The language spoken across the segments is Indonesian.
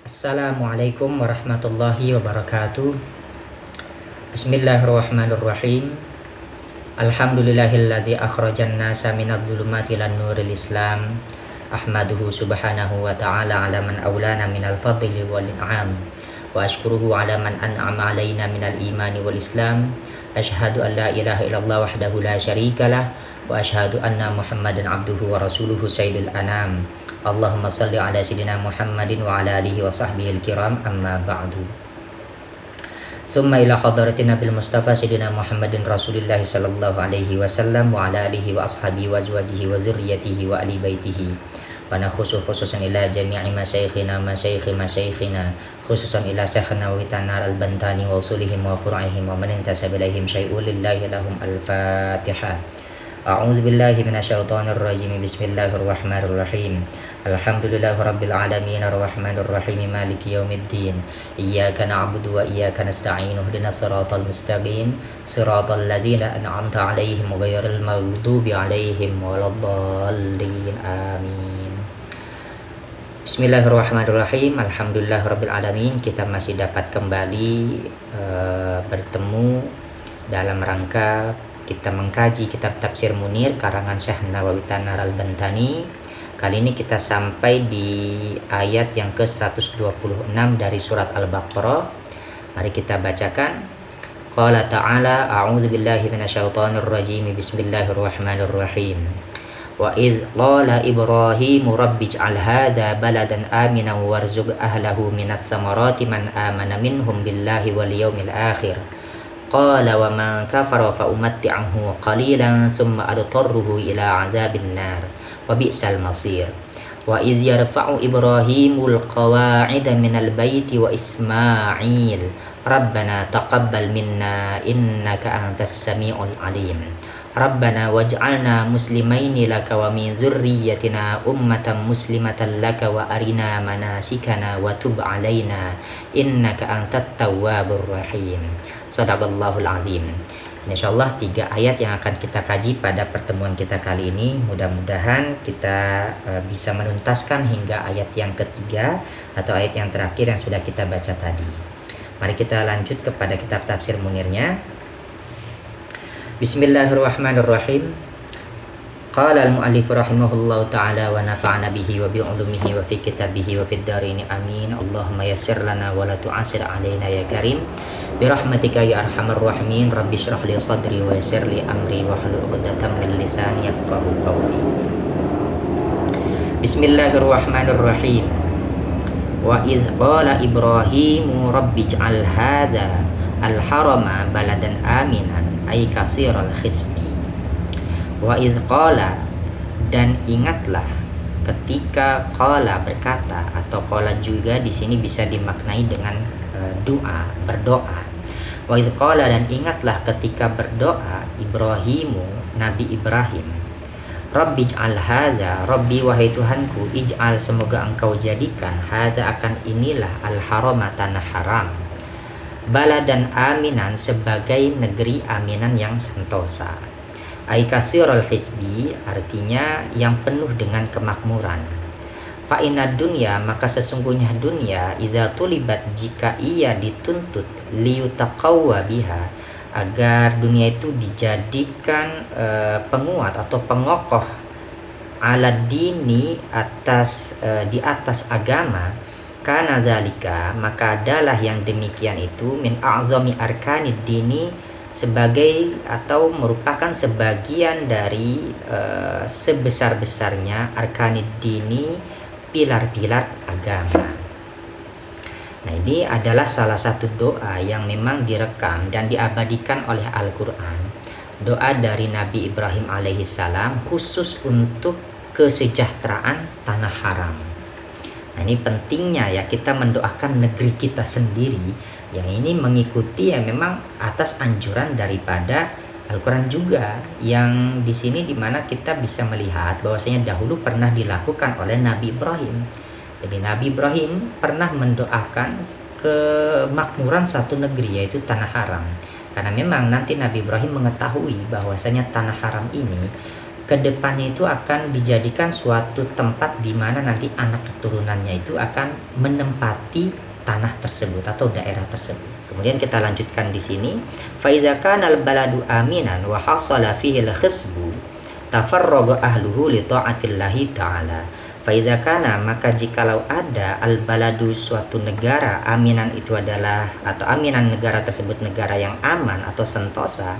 Assalamualaikum warahmatullahi wabarakatuh. Bismillahirrahmanirrahim. Alhamdulillahilladzi akhrajan nasa minadh dhulumati ilan nuril Islam. Ahmaduhu subhanahu wa ta'ala ala man aulana minal fadli wal in'am. Wa ashkuruhu ala man an'ama alaina minal imani wal Islam. Ashhadu an la ilaha illallah wahdahu la syarikalah wa ashhadu anna Muhammadan abduhu wa rasuluhu sayyidul anam. Allahumma salli ala sayyidina Muhammadin wa ala alihi wa sahbihi al-kiram, amma ba'du. Summa ila hadratina bil Mustafa sayyidina Muhammadin Rasulillah sallallahu alaihi wasallam wa ala alihi wa ashabihi wa azwajihi wa zurriyyatihi wa ali baitihi. Wa nakhusu khususan ila jami'i masyayikhina khususan ila syekhna wa tanar al-bantani wa usulihim wa furu'ihim wa man intasaba ilaihim syai'un lillahi lahum al-fatihah. A'udzu billahi minasyaitonir rajim. Bismillahirrahmanirrahim. Alhamdulillahirabbil alamin arrahmanir rahim maliki yaumiddin. Iyyaka na'budu wa iyyaka nasta'in. Ihdinas siratal mustaqim. Siratal ladzina an'amta 'alaihim ghairil maghdubi 'alaihim waladdallin. Amin. Bismillahirrahmanirrahim. Alhamdulillahirabbil alamin. Kita masih dapat kembali bertemu dalam rangka kita mengkaji kitab Tafsir Munir karangan Syekh Nawawi Tanar al-Bantani. Kali ini kita sampai di ayat yang ke-126 dari surat Al-Baqarah. Mari kita bacakan. Qala ta'ala a'udzu billahi minasyaitonir rajim. Bismillahirrahmanirrahim. Wa idz qala Ibrahimu rabbij'al hadza baladan aminan warzuq ahlahu minas samarati man amana minhum billahi wal yawmil akhir. Qala wa man kafara fa umatti'uhu qalilan thumma adtarruhu ila 'adzabin nar wa bi'sal masir. Wa idh yarfa'u Ibrahimul qawa'ida minal baiti wa Ismail Rabbana taqabbal minna innaka antas sami'ul 'alim. Rabbana waj'alna muslimaini laka wa min dzurriyyatina ummatan muslimatan laka wa arina manasikana wa tub 'alaina innaka antat tawwabur rahim. Shadaqallahul azim. Insyaallah 3 ayat yang akan kita kaji pada pertemuan kita kali ini. Mudah-mudahan kita bisa menuntaskan hingga ayat yang ketiga atau ayat yang terakhir yang sudah kita baca tadi. Mari kita lanjut kepada kitab tafsir munirnya. Bismillahirrahmanirrahim. Qala al-mu'allif rahimahullahu ta'ala wa nafa'ana bihi wa bi'ulumihi wa fi kitabihi wa fid darini amin. Allahumma yassir lana wa la tu'asir alaina ya karim birahmatika ya arhamar rahimin. Rabbi shrah li sadri wa yassir li amri wa hlul 'uqdatam min lisani yafqahu qawli. Bismillahirrahmanirrahim. Wa idz qala Ibrahimu rabbij'al hadza al-harama baladan aminan ay kasiral khisbi. Wa idz qala, dan ingatlah ketika qala berkata, atau qala juga di sini bisa dimaknai dengan doa, berdoa. Wa idz qala, dan ingatlah ketika berdoa Ibrahimu, Nabi Ibrahim, Rabbij'al hadza, Rabbi wahai Tuhanku, ij'al semoga engkau jadikan, hadza akan inilah, al-harama tanah haram, baladan aminan sebagai negeri aminan yang sentosa. Ai kasirul hisbi, artinya yang penuh dengan kemakmuran. Fa inad dunya, maka sesungguhnya dunia, idza tulibat, jika ia dituntut, liyutaqawwa biha, agar dunia itu dijadikan penguat atau pengokoh, ala dini, atas di atas agama, kana zalika, maka adalah yang demikian itu min a'zami arkanid dini, sebagai atau merupakan sebagian dari sebesar-besarnya arkanid dini, pilar-pilar agama. Nah, ini adalah salah satu doa yang memang direkam dan diabadikan oleh Al-Quran. Doa dari Nabi Ibrahim alaihissalam khusus untuk kesejahteraan tanah haram. Nah, ini pentingnya ya kita mendoakan negeri kita sendiri, yang ini mengikuti ya memang atas anjuran daripada Al-Quran juga, yang di sini dimana kita bisa melihat bahwasanya dahulu pernah dilakukan oleh Nabi Ibrahim. Jadi Nabi Ibrahim pernah mendoakan kemakmuran satu negeri, yaitu tanah haram. Karena memang nanti Nabi Ibrahim mengetahui bahwasanya tanah haram ini kedepannya itu akan dijadikan suatu tempat di mana nanti anak keturunannya itu akan menempati tanah tersebut atau daerah tersebut. Kemudian kita lanjutkan di sini, fa idza kana al-baladu aminan wa hasala fihi al-khisbu tafarraga ahluhu li ta'atillahi ta'ala. Fa idza kana, maka jikalau ada al-baladu suatu negara, aminan itu adalah atau aminan negara tersebut negara yang aman atau sentosa,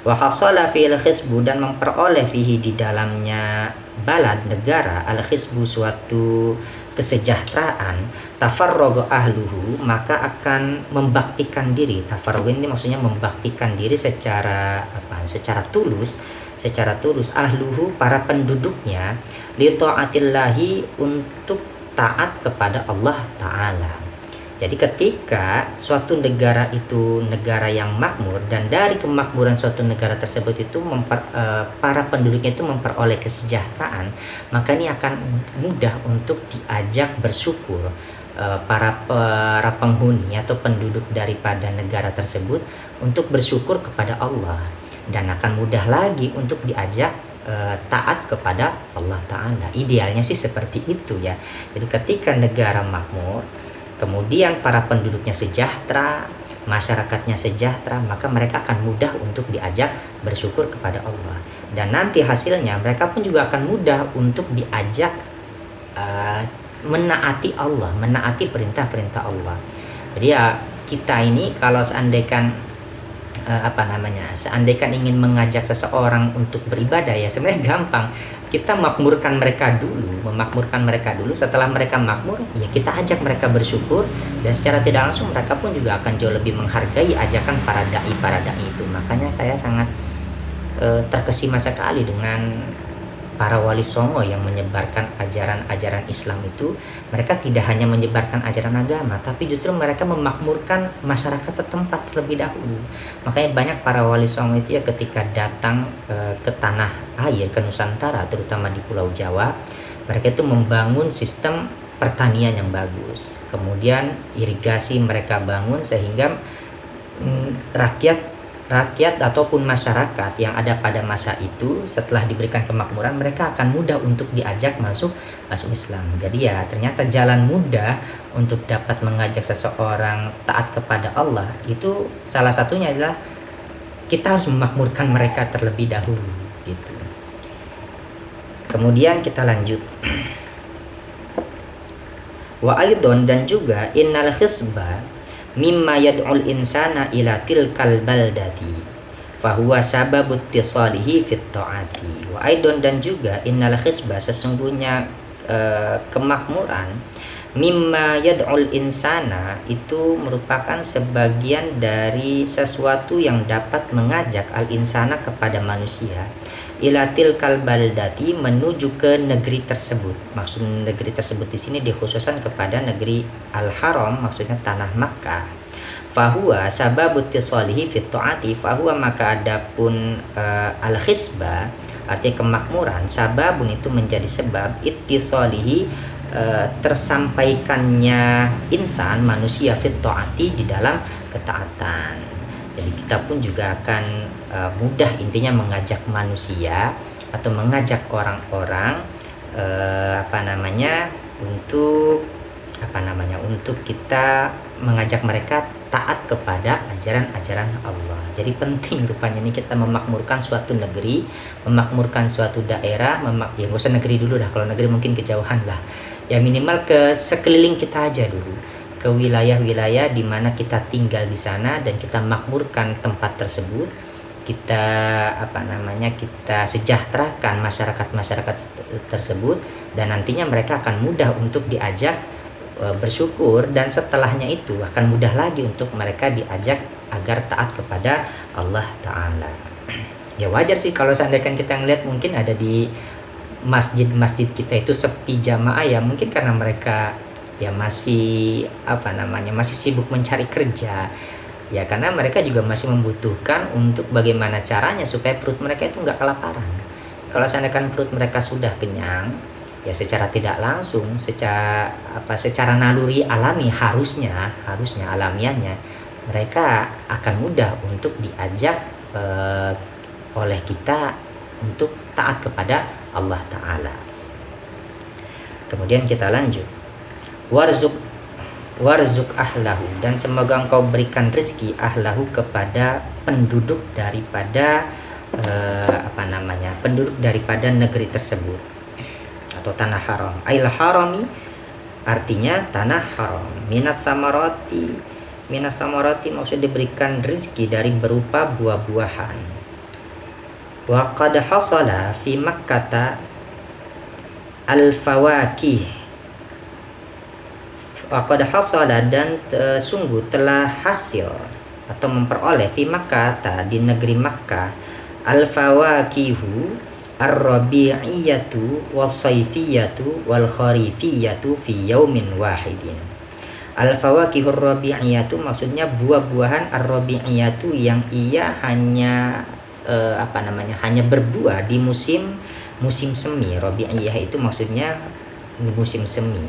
wa hasala fihi al-khisbu dan memperoleh fihi di dalamnya balad negara al-khisbu suatu kesejahteraan, tafarrogo ahluhu maka akan membaktikan diri. Tafarrogo ini maksudnya membaktikan diri secara tulus ahluhu para penduduknya li taatillahi untuk taat kepada Allah Ta'ala. Jadi ketika suatu negara itu negara yang makmur dan dari kemakmuran suatu negara tersebut itu para penduduknya itu memperoleh kesejahteraan, maka ini akan mudah untuk diajak bersyukur para penghuni atau penduduk daripada negara tersebut untuk bersyukur kepada Allah, dan akan mudah lagi untuk diajak taat kepada Allah Ta'ala. Idealnya sih seperti itu ya. Jadi ketika negara makmur, kemudian para penduduknya sejahtera, masyarakatnya sejahtera, maka mereka akan mudah untuk diajak bersyukur kepada Allah. Dan nanti hasilnya mereka pun juga akan mudah untuk diajak menaati Allah, menaati perintah-perintah Allah. Jadi ya kita ini kalau seandaikan ingin mengajak seseorang untuk beribadah, ya sebenarnya gampang. Kita memakmurkan mereka dulu. Setelah mereka makmur, ya kita ajak mereka bersyukur, dan secara tidak langsung mereka pun juga akan jauh lebih menghargai ajakan para dai itu. Makanya saya sangat terkesima sekali dengan para wali songo yang menyebarkan ajaran-ajaran Islam itu. Mereka tidak hanya menyebarkan ajaran agama, tapi justru mereka memakmurkan masyarakat setempat terlebih dahulu. Makanya banyak para wali songo itu ya ketika datang ke tanah air, ke Nusantara, terutama di Pulau Jawa, mereka itu membangun sistem pertanian yang bagus. Kemudian irigasi mereka bangun sehingga rakyat ataupun masyarakat yang ada pada masa itu setelah diberikan kemakmuran, mereka akan mudah untuk diajak masuk Islam. Jadi ya ternyata jalan mudah untuk dapat mengajak seseorang taat kepada Allah itu salah satunya adalah kita harus memakmurkan mereka terlebih dahulu gitu. Kemudian kita lanjut. Wa aidon, dan juga innal khisba mimma yad'ul insana ila tilkal baldati fahuwa sababut tisalihi fit ta'ati. Wa aidon, dan juga innal khisba, sesungguhnya kemakmuran, mimma yad'ul insana itu merupakan sebagian dari sesuatu yang dapat mengajak al insana kepada manusia ila tilkal baldati, menuju ke negeri tersebut. Maksud negeri tersebut di sini dikhususkan kepada negeri Al-Haram, maksudnya tanah Makkah. Fahuwa sababut tisalihi fit ta'ati, fahuwa maka adapun al-khisba artinya kemakmuran, sababun itu menjadi sebab ittisalihi tersampaikannya insan manusia fit ta'ati di dalam ketaatan. Jadi kita pun juga akan mudah intinya mengajak manusia atau mengajak orang-orang untuk kita mengajak mereka taat kepada ajaran-ajaran Allah. Jadi penting rupanya ini kita memakmurkan suatu negeri, memakmurkan suatu daerah, ya nggak usah negeri dulu dah, kalau negeri mungkin kejauhan lah. Ya minimal ke sekeliling kita aja dulu, ke wilayah-wilayah di mana kita tinggal di sana, dan kita makmurkan tempat tersebut. Kita kita sejahterakan masyarakat tersebut, dan nantinya mereka akan mudah untuk diajak bersyukur, dan setelahnya itu akan mudah lagi untuk mereka diajak agar taat kepada Allah Ta'ala. Ya wajar sih kalau seandainya kita ngeliat mungkin ada di masjid kita itu sepi jamaah, ya mungkin karena mereka ya masih masih sibuk mencari kerja, ya karena mereka juga masih membutuhkan untuk bagaimana caranya supaya perut mereka itu nggak kelaparan. Kalau seandainya perut mereka sudah kenyang, ya secara tidak langsung, secara naluri alami, harusnya alamiahnya mereka akan mudah untuk diajak oleh kita untuk taat kepada Allah Ta'ala. Kemudian kita lanjut, warzuk ahlahu, dan semoga engkau berikan rezeki ahlahu kepada penduduk daripada penduduk daripada negeri tersebut atau tanah haram. Ail harami artinya tanah haram. Minas samarati maksud diberikan rezeki dari berupa buah-buahan. Wa qad hasala fi Makkah al-fawakih. Wa qad hasala, dan sungguh telah hasil atau memperoleh fi Makkah di negeri Makkah al-fawakihu ar-rabi'iyatu was-saifiyatu wal-kharifiyatu fi yaumin wahidin. Al-fawakihu ar-rabi'iyatu maksudnya buah-buahan ar-rabi'iyatu yang ia hanya hanya berbuah di musim semi. Rabi'iyah itu maksudnya musim semi.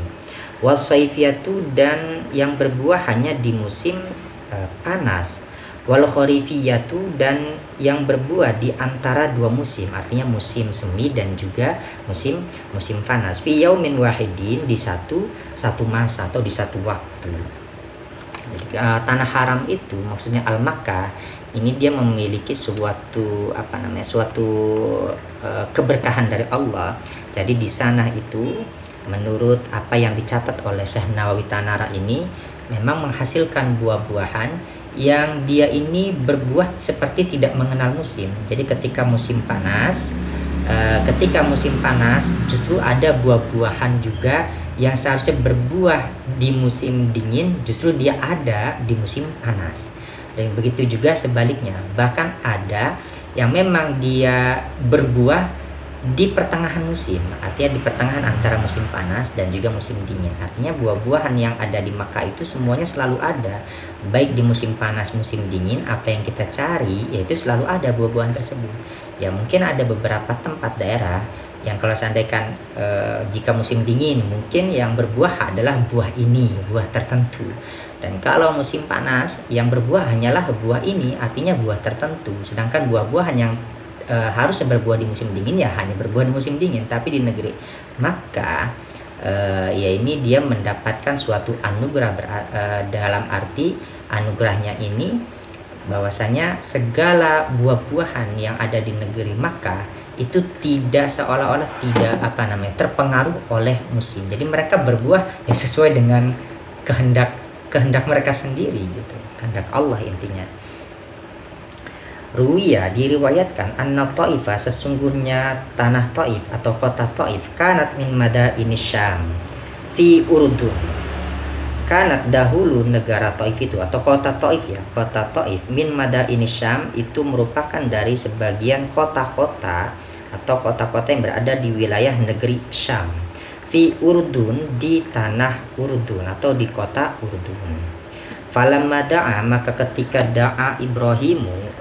Was-saifiyatu, dan yang berbuah hanya di musim panas. Wal kharifiyatu, dan yang berbuah di antara dua musim, artinya musim semi dan juga musim panas. Fi yaumin wahidin, di satu masa atau di satu waktu. Jadi, tanah haram itu maksudnya Al-Makkah ini dia memiliki suatu keberkahan dari Allah. Jadi di sana itu menurut apa yang dicatat oleh Syekh Nawawi Tanara ini memang menghasilkan buah-buahan yang dia ini berbuah seperti tidak mengenal musim. Jadi ketika musim panas justru ada buah-buahan juga yang seharusnya berbuah di musim dingin, justru dia ada di musim panas. Dan begitu juga sebaliknya, bahkan ada yang memang dia berbuah di pertengahan musim, artinya di pertengahan antara musim panas dan juga musim dingin. Artinya buah-buahan yang ada di Makkah itu semuanya selalu ada, baik di musim panas, musim dingin. Apa yang kita cari yaitu selalu ada buah-buahan tersebut. Ya mungkin ada beberapa tempat daerah yang kalau seandainya jika musim dingin mungkin yang berbuah adalah buah ini, buah tertentu. Dan kalau musim panas yang berbuah hanyalah buah ini, artinya buah tertentu. Sedangkan buah-buahan yang harusnya berbuah di musim dingin ya hanya berbuah di musim dingin. Tapi di negeri Makkah ya ini dia mendapatkan suatu anugerah dalam arti anugerahnya ini bahwasanya segala buah-buahan yang ada di negeri Makkah itu tidak seolah-olah tidak terpengaruh oleh musim. Jadi mereka berbuah ya sesuai dengan kehendak mereka sendiri gitu, kehendak Allah intinya. Ruwiya, diriwayatkan anna Ta'ifa, sesungguhnya tanah Taif atau kota Taif, kanat min madaini Syam fi Urdun. Kanat dahulu negara Taif itu atau kota Taif ya, kota Taif min madaini Syam itu merupakan dari sebagian kota-kota atau kota-kota yang berada di wilayah negeri Syam. Fi Urdun, di tanah Urdun atau di kota Urdun. Falamma da'a, maka ketika da'a Ibrahimu,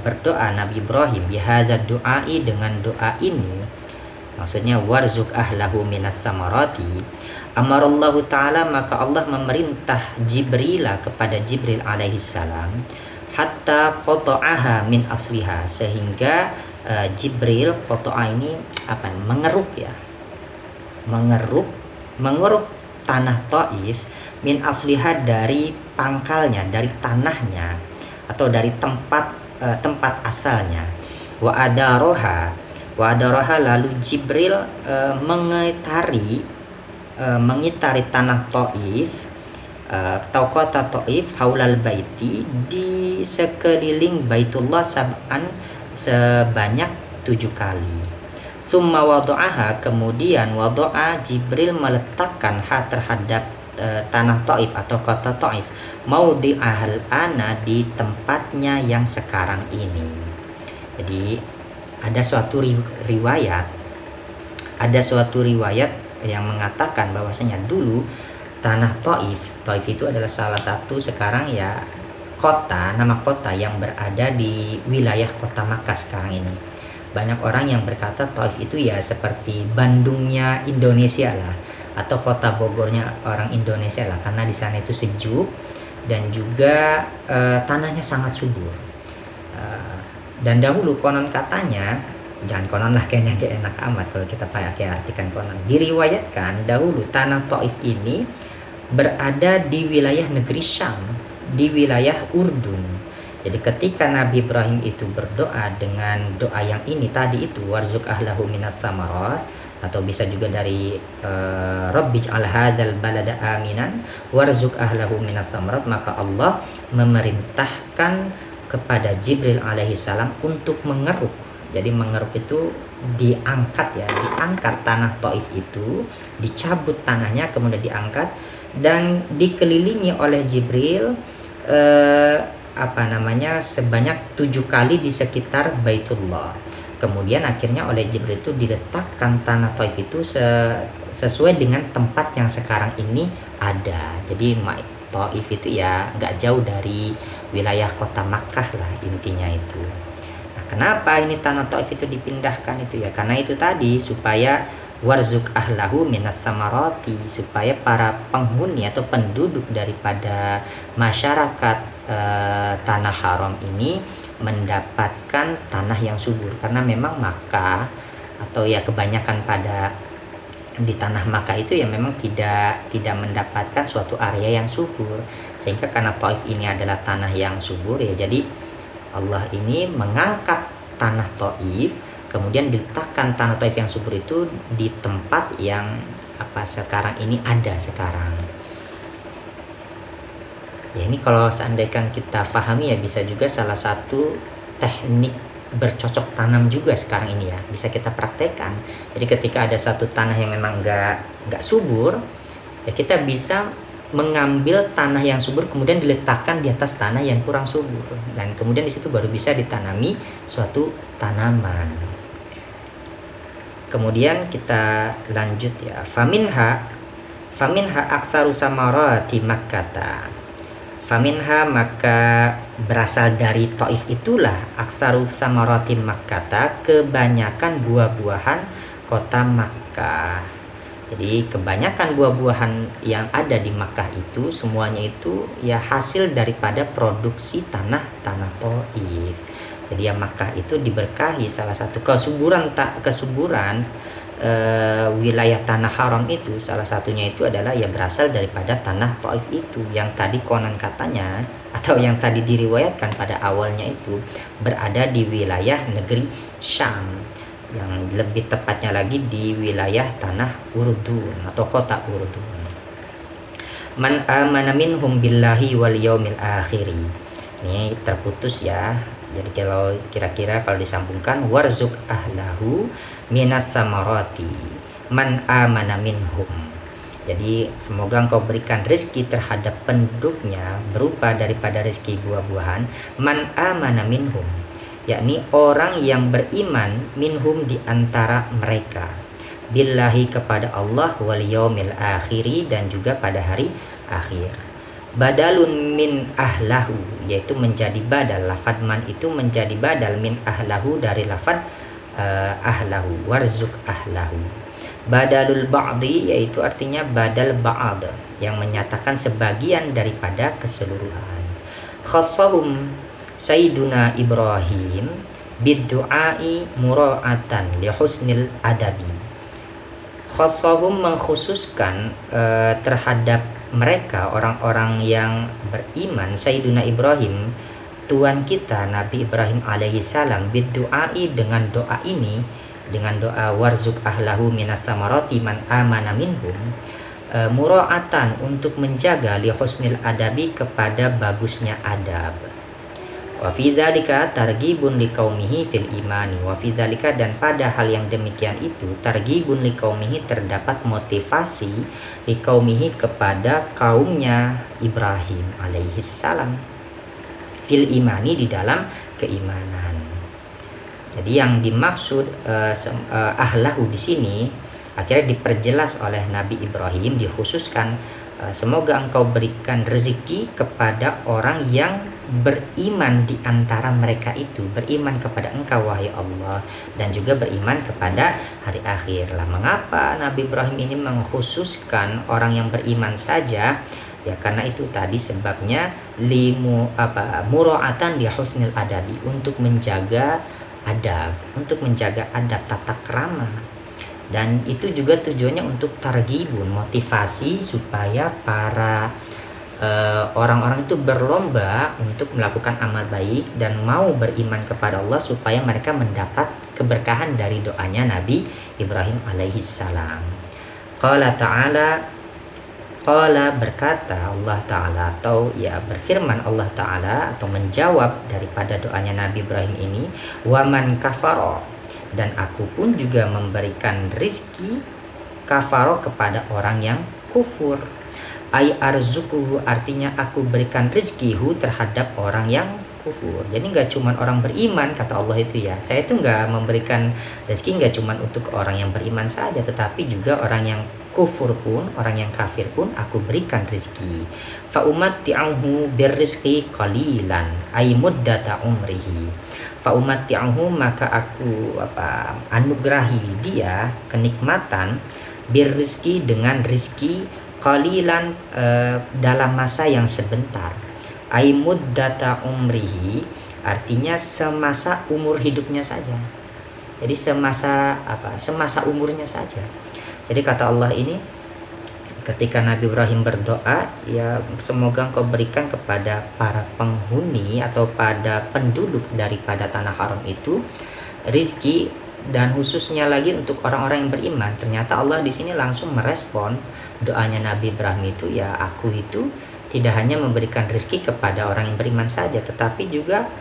berdoa Nabi Ibrahim, bihadza du'ai, dengan doa ini, maksudnya warzuk ahlahu minas samarati, amarallahu ta'ala, maka Allah memerintah Jibrila kepada Jibril alaihi salam, hatta qata'aha min asliha, sehingga Jibril qata'a ini mengeruk tanah Taif min asliha, dari pangkalnya, dari tanahnya atau dari tempat asalnya. Wa adaroha, lalu Jibril mengitari tanah Taif atau kota Taif, haulal baiti, di sekeliling Baitullah sab'an, sebanyak 7 kali. Summa wadu'aha, kemudian wadu'a, Jibril meletakkan terhadap tanah Taif atau kota Taif, maudhi'ahal ana, di tempatnya yang sekarang ini. Jadi ada suatu riwayat yang mengatakan bahwasanya dulu tanah Taif itu adalah salah satu sekarang ya nama kota yang berada di wilayah kota Makkah sekarang ini. Banyak orang yang berkata Taif itu ya seperti Bandungnya Indonesia lah, atau kota Bogornya orang Indonesia lah, karena di sana itu sejuk dan juga tanahnya sangat subur. Dan dahulu konon katanya Jangan konon lah, kayaknya gak enak amat kalau kita pakai artikan konon. Diriwayatkan dahulu tanah Taif ini berada di wilayah negeri Syam, di wilayah Urdun. Jadi ketika Nabi Ibrahim itu berdoa dengan doa yang ini tadi itu, warzuk ahlahu minas samarat, atau bisa juga dari Rabbij'al hadzal balada aminan warzuk ahlahu minas samarat, maka Allah memerintahkan kepada Jibril alaihissalam untuk mengeruk. Jadi mengeruk itu diangkat ya, diangkat tanah Taif itu, dicabut tanahnya kemudian diangkat dan dikelilingi oleh Jibril sebanyak 7 kali di sekitar Baitullah. Kemudian akhirnya oleh Jibril itu diletakkan tanah Taif itu sesuai dengan tempat yang sekarang ini ada. Jadi Taif itu ya nggak jauh dari wilayah kota Makkah lah intinya itu. Nah, kenapa ini tanah Taif itu dipindahkan itu ya? Karena itu tadi supaya warzuk ahlahu minas samarati, supaya para penghuni atau penduduk daripada masyarakat tanah haram ini mendapatkan tanah yang subur. Karena memang Makkah atau ya kebanyakan pada di tanah Makkah itu ya memang tidak mendapatkan suatu area yang subur, sehingga karena Taif ini adalah tanah yang subur ya, jadi Allah ini mengangkat tanah Taif, kemudian diletakkan tanah Taif yang subur itu di tempat yang sekarang ini ada sekarang. Ya ini kalau seandainya kita pahami ya, bisa juga salah satu teknik bercocok tanam juga sekarang ini ya, bisa kita praktekkan. Jadi ketika ada satu tanah yang memang nggak subur ya, kita bisa mengambil tanah yang subur kemudian diletakkan di atas tanah yang kurang subur, dan kemudian di situ baru bisa ditanami suatu tanaman. Kemudian kita lanjut ya, faminha aksaru samarati makkata. Faminha, maka berasal dari Taif itulah aksaru samarati makkata, kebanyakan buah-buahan kota Makkah. Jadi kebanyakan buah-buahan yang ada di Makkah itu semuanya itu ya hasil daripada produksi tanah Taif. Jadi ya Makkah itu diberkahi, salah satu kesuburan wilayah tanah haram itu salah satunya itu adalah ya berasal daripada tanah Taif itu, yang tadi konon katanya atau yang tadi diriwayatkan pada awalnya itu berada di wilayah negeri Syam, yang lebih tepatnya lagi di wilayah tanah Urdun atau kota Urdun. Man amana minhum billahi wal yaumil akhir. Ini terputus ya. Jadi kalau kira-kira kalau disambungkan, warzuk ahlahu minas samarati man amana minhum. Jadi semoga engkau berikan rezeki terhadap penduduknya berupa daripada rezeki buah-buahan, man amana minhum, yakni orang yang beriman, minhum di antara mereka, billahi kepada Allah, wal yaumil akhiri dan juga pada hari akhir. Badalun min ahlahu, yaitu menjadi badal, lafad man itu menjadi badal min ahlahu dari lafad ahlahu, warzuk ahlahu. Badalul ba'di, yaitu artinya badal ba'ad, yang menyatakan sebagian daripada keseluruhan. Khassahum Sayyiduna Ibrahim biddu'ai mura'atan li husnil adabi. Khassahum mengkhususkan terhadap mereka orang-orang yang beriman, Sayyiduna Ibrahim, Tuhan kita Nabi Ibrahim alaihissalam, biddu'ai dengan doa ini, dengan doa warzuk ahlahu minas samarati man amana minhum, mura'atan untuk menjaga li husnil adabi kepada bagusnya adab. Wa fi dzalika targhibun liqaumihi fil imani. Wa fi dzalika, dan pada hal yang demikian itu, targhibun liqaumihi, terdapat motivasi liqaumihi kepada kaumnya Ibrahim alaihi salam, fil imani di dalam keimanan. Jadi yang dimaksud ahlahu di sini akhirnya diperjelas oleh Nabi Ibrahim, dikhususkan semoga engkau berikan rezeki kepada orang yang beriman di antara mereka itu, beriman kepada engkau wahai Allah, dan juga beriman kepada hari akhir. Lah mengapa Nabi Ibrahim ini mengkhususkan orang yang beriman saja? Ya karena itu tadi sebabnya mura'atan li husnil adabi, untuk menjaga adab, untuk menjaga adab tata krama. Dan itu juga tujuannya untuk targhibun, motivasi supaya para orang-orang itu berlomba untuk melakukan amal baik dan mau beriman kepada Allah supaya mereka mendapat keberkahan dari doanya Nabi Ibrahim alaihissalam. Qala ta'ala, qala berkata Allah Ta'ala, atau ya berfirman Allah Ta'ala atau menjawab daripada doanya Nabi Ibrahim ini, waman kafaro, dan aku pun juga memberikan rizki kafaro kepada orang yang kufur. Ay arzukuhu, artinya aku berikan rizkihu terhadap orang yang kufur. Jadi nggak cuma orang beriman, kata Allah itu ya, saya itu nggak memberikan rezeki nggak cuma untuk orang yang beriman saja, tetapi juga orang yang kufur pun, orang yang kafir pun aku berikan rezeki. Fa umatti'uhu birrizqi qalilan ay muddata umrihi. Fa umatti'uhu, maka aku anugerahi dia kenikmatan, birrizqi dengan rizki, qalilan dalam masa yang sebentar. Ai muddata umrihi, artinya semasa umur hidupnya saja. Jadi semasa umurnya saja. Jadi kata Allah ini, ketika Nabi Ibrahim berdoa, ya semoga engkau berikan kepada para penghuni atau pada penduduk daripada tanah haram itu rizki, dan khususnya lagi untuk orang-orang yang beriman. Ternyata Allah di sini langsung merespon doanya Nabi Ibrahim itu, ya aku itu tidak hanya memberikan rezeki kepada orang yang beriman saja, tetapi juga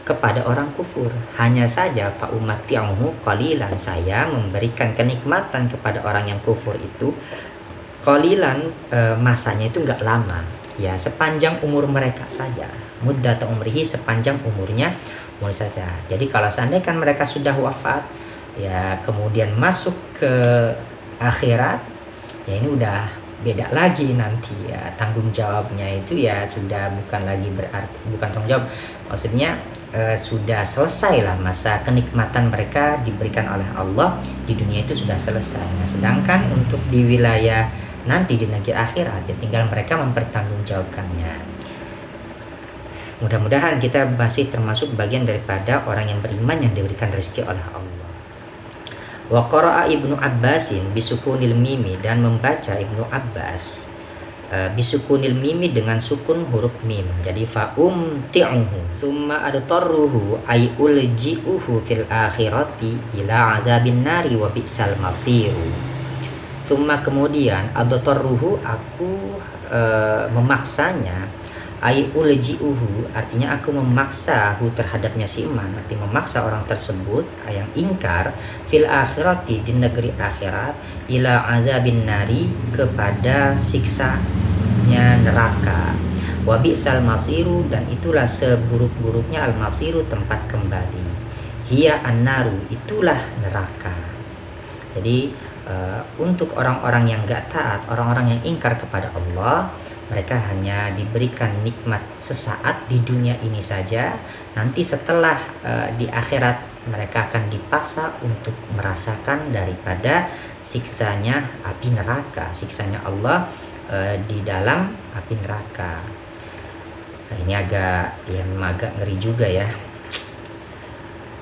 kepada orang kufur. Hanya saja fa umatti'uhu qalilan, saya memberikan kenikmatan kepada orang yang kufur itu qalilan, masanya itu enggak lama, ya sepanjang umur mereka saja. Muddat umrihi, sepanjang umur saja. Jadi kalau seandainya kan mereka sudah wafat, ya kemudian masuk ke akhirat, ya ini udah beda lagi nanti ya, tanggung jawabnya itu ya sudah bukan lagi berarti, bukan tanggung jawab, maksudnya sudah selesai lah masa kenikmatan mereka diberikan oleh Allah di dunia itu sudah selesai. Nah, sedangkan untuk di wilayah nanti di negeri akhirat, ya tinggal mereka mempertanggungjawabkannya. Mudah-mudahan kita masih termasuk bagian daripada orang yang beriman yang diberikan rezeki oleh Allah. Wa qara'a Ibnu Abbasin bisukunil mimi, dan membaca Ibnu Abbas bisukunil mimi dengan sukun huruf mim. Jadi fa umti'uhu thumma adtarruhu ay ulji'uhu fil akhirati ila adzabin nari wa bi'sal masiru. Thumma, kemudian, adtarruhu, aku memaksanya, ay ulji'uhu, artinya aku memaksa terhadapnya si iman, arti memaksa orang tersebut yang ingkar, fil akhirati, di negeri akhirat, ila azabin nari, kepada siksanya neraka, wa bi'sal masiru, dan itulah seburuk-buruknya al masiru, tempat kembali, hiya an-naru, itulah neraka. Jadi untuk orang-orang yang gak taat, orang-orang yang ingkar kepada Allah, mereka hanya diberikan nikmat sesaat di dunia ini saja. Nanti setelah di akhirat mereka akan dipaksa untuk merasakan daripada siksanya api neraka, siksanya Allah di dalam api neraka. Nah, ini agak ngeri juga ya.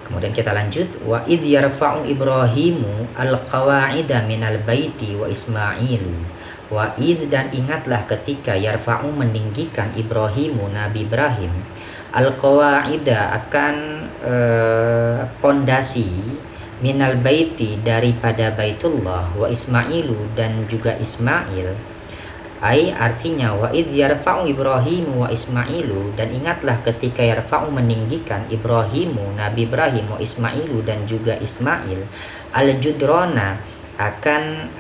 Kemudian kita lanjut, wa id yarfa'u Ibrahimu al-qawa'ida minal baiti wa Ismailu. Wa id, dan ingatlah ketika yarfa'u, meninggikan Ibrahimu, Nabi Ibrahim, al-qawa'ida, akan pondasi, minal baiti, daripada Baitullah, wa Ismailu, dan juga Ismail. Ai, artinya wa id yarfa'u Ibrahimu wa Ismailu, dan ingatlah ketika yarfa'u, meninggikan Ibrahimu, Nabi Ibrahim, wa Ismailu, dan juga Ismail, al-judrana, akan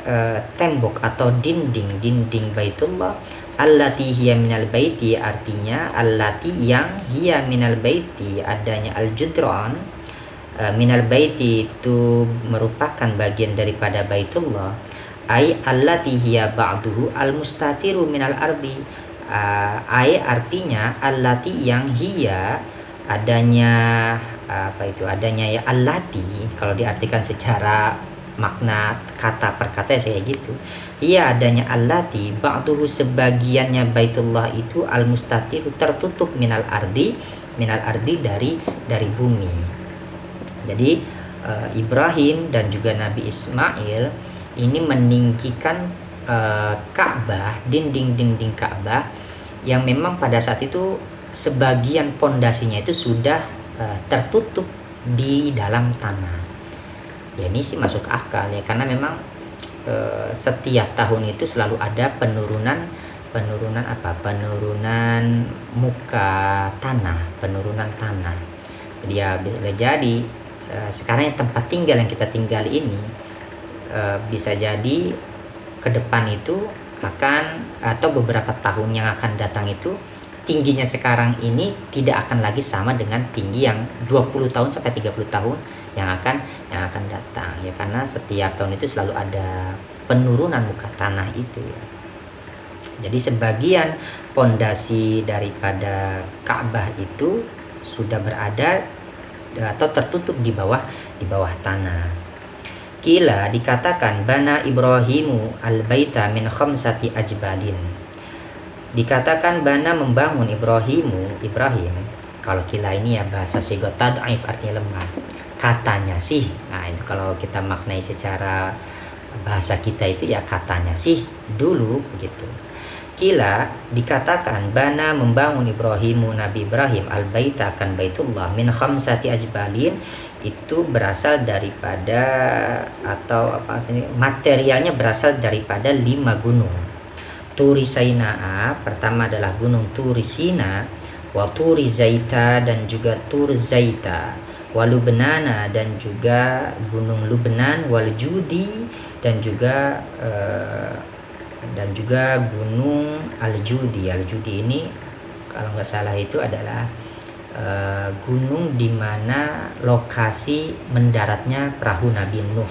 tembok atau dinding Baitullah, allati hiya minal baiti, artinya allati, yang, hiya minal baiti, adanya al-judran minal baiti, itu merupakan bagian daripada Baitullah. Ai allati hiya ba'duhu al-mustatiru minal ardi, ai artinya allati, yang, hiya, adanya adanya ya allati, kalau diartikan secara makna kata per kata saya gitu, iya adanya allati, ba'duhu, sebagiannya Baitullah itu, al-mustatiru, tertutup, minal ardi dari bumi. Jadi Ibrahim dan juga Nabi Ismail ini meninggikan Ka'bah, dinding-dinding Ka'bah yang memang pada saat itu sebagian pondasinya itu sudah tertutup di dalam tanah. Ya ini sih masuk akal ya, karena memang setiap tahun itu selalu ada penurunan muka tanah, penurunan tanah. Jadi ya bisa jadi sekarang yang tempat tinggal yang kita tinggal ini bisa jadi ke depan itu akan, atau beberapa tahun yang akan datang itu, tingginya sekarang ini tidak akan lagi sama dengan tinggi yang 20 tahun sampai 30 tahun yang akan datang ya, karena setiap tahun itu selalu ada penurunan muka tanah itu ya. Jadi sebagian pondasi daripada Ka'bah itu sudah berada atau tertutup di bawah tanah. Kila dikatakan bana Ibrahimu al-baita min khamsati ajbalin. Dikatakan bana membangun Ibrahim. Kalau kila ini ya bahasa sigot tad'if, artinya lemah. Katanya sih. Nah, itu kalau kita maknai secara bahasa kita itu ya katanya sih dulu begitu. Kila dikatakan bana membangun Ibrahimu, Nabi Ibrahim al-baita kan baitullah min khamsati ajbalin, itu berasal daripada, atau apa sini, materialnya berasal daripada 5 gunung. Turi Sainaa, pertama adalah gunung Turi Sina, wa Turi Zaita dan juga Tur Zaita, wa Lubnana dan juga gunung Lubnan, wal Judi dan juga gunung Al-Judi. Al-Judi ini kalau nggak salah itu adalah gunung di mana lokasi mendaratnya perahu Nabi Nuh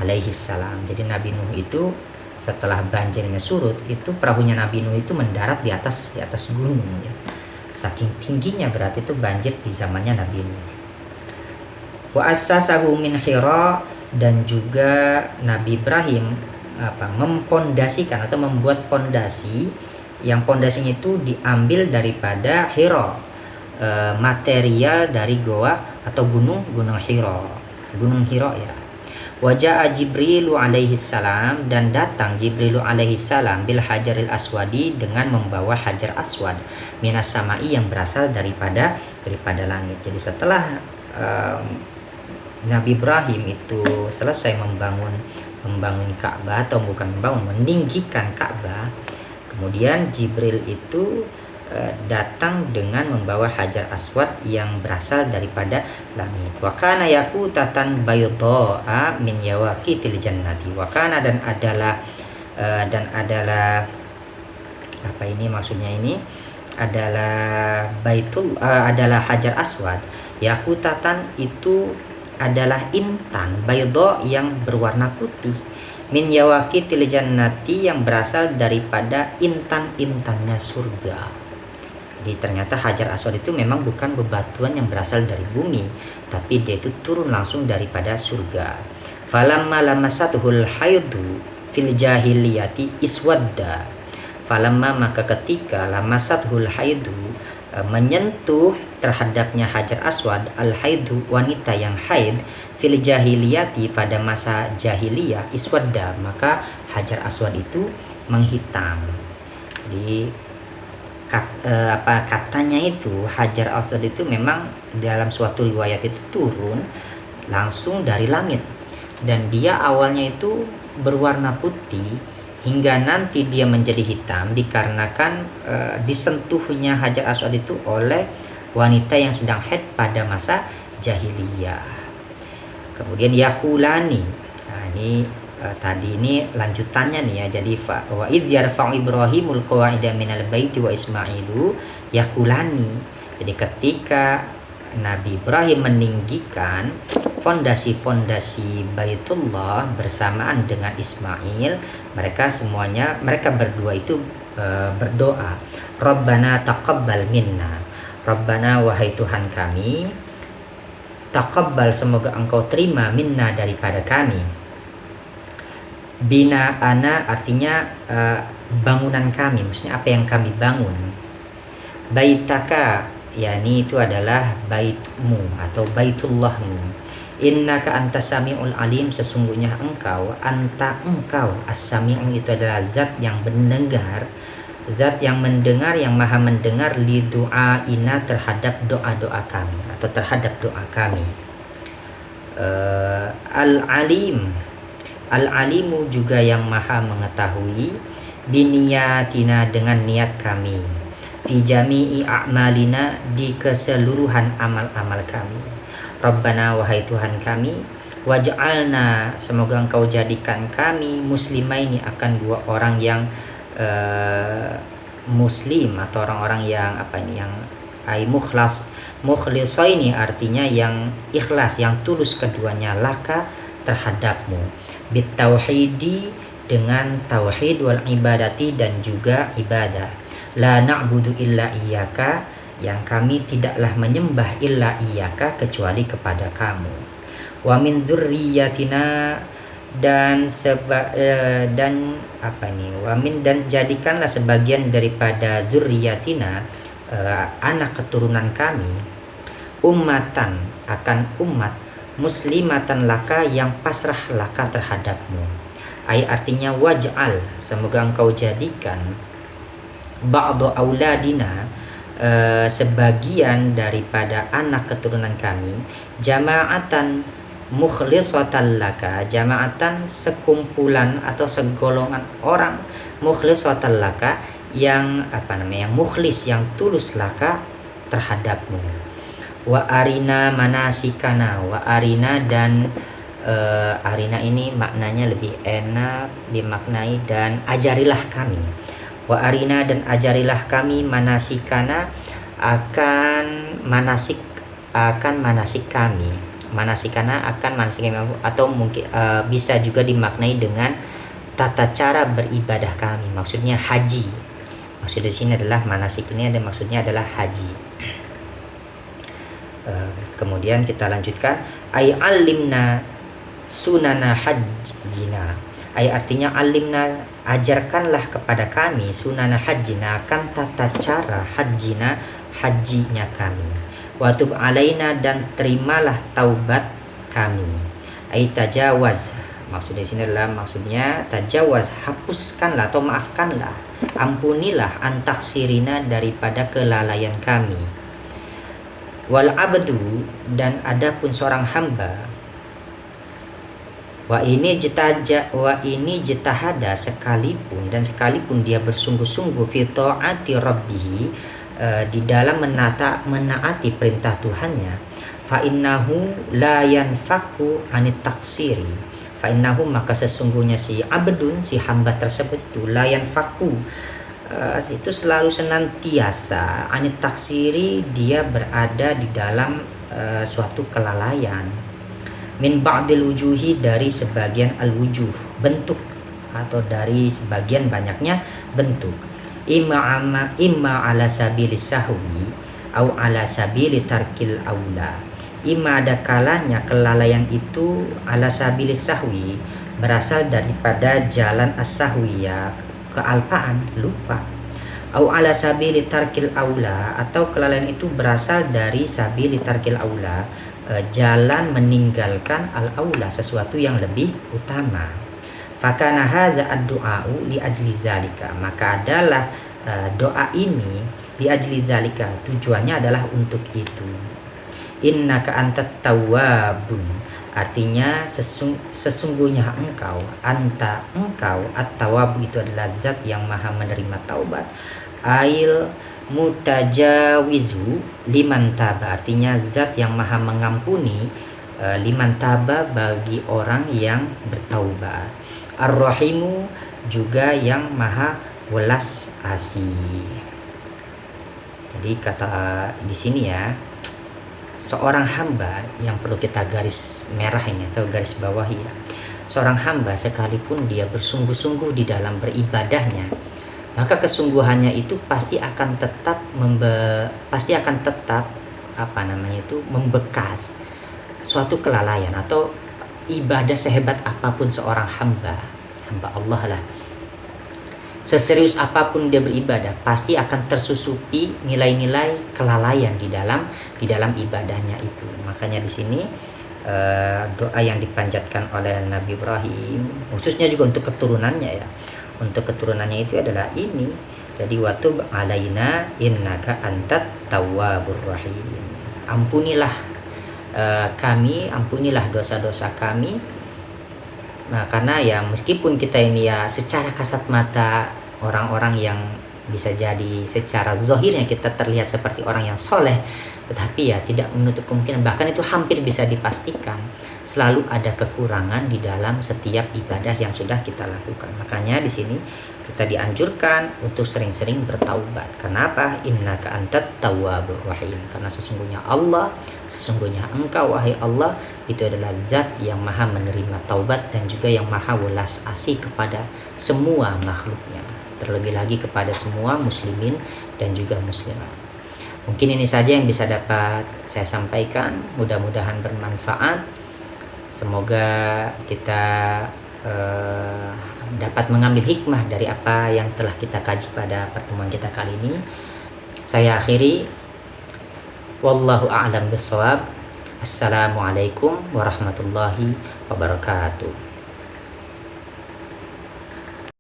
alaihi salam. Jadi Nabi Nuh itu setelah banjirnya surut, itu perahunya Nabi Nuh itu mendarat di atas gunung ya. Saking tingginya berarti itu banjir di zamannya Nabi Nuh. Wa assasahu min Hira, dan juga Nabi Ibrahim mempondasikan atau membuat pondasi, yang pondasinya itu diambil daripada Hira, material dari goa atau gunung Hira ya. Wajah Jibrilu alaihi salam, dan datang Jibrilu alaihi salam bil hajaril aswadi, dengan membawa hajar aswad minas samai, yang berasal daripada langit. Jadi setelah Nabi Ibrahim itu selesai membangun Ka'bah, atau bukan meninggikan Ka'bah, kemudian Jibril itu datang dengan membawa hajar aswad yang berasal daripada langit. Wa kana yaqutatan bayda'a min yawaqitil jannati. Wa kana, dan adalah apa ini maksudnya, ini adalah adalah hajar aswad. Yaqutatan itu adalah intan, bayda yang berwarna putih, min yawaqitil jannati, yang berasal daripada intan-intannya surga. Jadi ternyata hajar aswad itu memang bukan bebatuan yang berasal dari bumi, tapi dia itu turun langsung daripada surga. Falamma lamasatuhul haidu fil jahiliyati iswadda. Falamma, maka ketika lamasathul haidu, menyentuh terhadapnya hajar aswad, al haidu, wanita yang haid, fil jahiliyati, pada masa jahiliyah, iswadda, maka hajar aswad itu menghitam. Jadi katanya itu hajar aswad itu memang dalam suatu riwayat itu turun langsung dari langit, dan dia awalnya itu berwarna putih hingga nanti dia menjadi hitam dikarenakan disentuhnya hajar aswad itu oleh wanita yang sedang haid pada masa jahiliyah. Kemudian yakulani, nah ini tadi ini lanjutannya nih ya. Jadi wa idh yarfa'u Ibrahimul qawa'ida minal baiti wa Ismailu yakulani. Jadi ketika Nabi Ibrahim meninggikan fondasi-fondasi Baitullah bersamaan dengan Ismail, mereka berdua itu berdoa, Rabbana taqabbal minna. Rabbana, wahai Tuhan kami, taqabbal, semoga engkau terima, minna, daripada kami. Bina ana artinya bangunan kami, maksudnya apa yang kami bangun. Baitaka yakni itu adalah baitmu atau baitullahmu. Innaka antas sami'ul alim, sesungguhnya engkau as-sami'u itu adalah zat yang mendengar, zat yang mendengar, yang maha mendengar, li du'aina, terhadap doa-doa kami atau terhadap doa kami. Al-alimu juga yang maha mengetahui, biniyatina, dengan niat kami, fi jami'i a'malina, di keseluruhan amal-amal kami. Rabbana, wahai Tuhan kami, waj'alna, semoga engkau jadikan kami, muslimaini, akan dua orang yang muslim atau orang-orang yang yang mukhlisaini, artinya yang ikhlas, yang tulus keduanya, laka, terhadapmu, bitauhidi, dengan tauhid, wal ibadati, dan juga ibadah, la na'budu illa iyyaka, yang kami tidaklah menyembah illa iyyaka, kecuali kepada kamu, wa min dzurriyyatina, dan dan jadikanlah sebagian daripada zurriyatina, anak keturunan kami, ummatan, akan umat, muslimatan laka, yang pasrah laka, terhadapmu. Artinya waj'al, semoga engkau jadikan, ba'du auladina, sebagian daripada anak keturunan kami, jama'atan mukhlisatan laka, jama'atan, sekumpulan atau segolongan orang, mukhlisatan laka, yang yang mukhlis, yang tulus, laka, terhadapmu. Wa arina manasikana, wa arina, dan arina ini maknanya lebih enak dimaknai, dan ajarilah kami. Wa arina, dan ajarilah kami, manasikana, akan manasik kami, manasikana, akan manasik kami, atau mungkin bisa juga dimaknai dengan tata cara beribadah kami, maksudnya haji. Maksud di sini adalah manasik, ini ada maksudnya adalah haji. Kemudian kita lanjutkan, alimna sunana hajjina, artinya alimna, ajarkanlah kepada kami, sunana hajjina, akan tata cara hajjina, hajinya kami, wa tub alaina, dan terimalah taubat kami, tajawaz, maksud di sini adalah maksudnya tajawaz, hapuskanlah atau maafkanlah, ampunilah, antaksirina, daripada kelalaian kami, wal abdu, dan adapun seorang hamba, wa ini jitahada, sekalipun dia bersungguh-sungguh, fi ta'ati rabbih, di dalam menaati perintah Tuhannya, fa innahu la yanfaku anit taksiri, fa innahu, maka sesungguhnya si abdun, si hamba tersebut itu, la yanfaku, itu selalu senantiasa, anit taksiri, dia berada di dalam suatu kelalaian, min ba'dil wujuhi, dari sebagian al-wujuh, bentuk, atau dari sebagian banyaknya bentuk, imma ala sabilis sahwi au ala sabili tarkil aula, imma, ada kalanya kelalaian itu, ala sabilis sahwi, berasal daripada jalan as-sahwiyah, kealpaan, lupa, au ala sabili tarkil aula, atau kelalaian itu berasal dari sabili tarkil aula, jalan meninggalkan al-aula, sesuatu yang lebih utama. Fakana hadza ad-du'a'u li ajli dzalika, maka adalah doa ini li ajli dzalika, tujuannya adalah untuk itu. Innaka antat tawwabun, artinya sesungguhnya engkau, engkau at-tawwab, itu adalah zat yang maha menerima taubat, ail mutajawizu liman taba, artinya zat yang maha mengampuni liman taba, bagi orang yang bertaubat, ar-rahimu, juga yang maha welas asih. Jadi kata di sini ya, seorang hamba yang perlu kita garis merah ini atau garis bawahi ya, seorang hamba sekalipun dia bersungguh-sungguh di dalam beribadahnya, maka kesungguhannya itu pasti akan tetap membekas suatu kelalaian, atau ibadah sehebat apapun seorang hamba Allah lah, Seserius apapun dia beribadah, pasti akan tersusupi nilai-nilai kelalaian di dalam ibadahnya itu. Makanya di sini doa yang dipanjatkan oleh Nabi Ibrahim, khususnya juga untuk keturunannya ya. Untuk keturunannya itu adalah ini. Jadi watub alaina innaka antat tawwabur rahim. Ampunilah kami, ampunilah dosa-dosa kami. Nah, karena ya meskipun kita ini ya secara kasat mata orang-orang yang bisa jadi secara zahirnya kita terlihat seperti orang yang soleh, tetapi ya tidak menutup kemungkinan, bahkan itu hampir bisa dipastikan selalu ada kekurangan di dalam setiap ibadah yang sudah kita lakukan. Makanya di sini kita dianjurkan untuk sering-sering bertaubat. Kenapa? Innaka antat tawwabur rahim. Karena sesungguhnya engkau wahai Allah itu adalah zat yang maha menerima taubat dan juga yang maha welas asih kepada semua makhluknya, terlebih lagi kepada semua muslimin dan juga muslimat. Mungkin ini saja yang bisa dapat saya sampaikan, mudah-mudahan bermanfaat. Semoga kita dapat mengambil hikmah dari apa yang telah kita kaji pada pertemuan kita kali ini. Saya akhiri, wallahu a'lam bishawab. Assalamualaikum warahmatullahi wabarakatuh.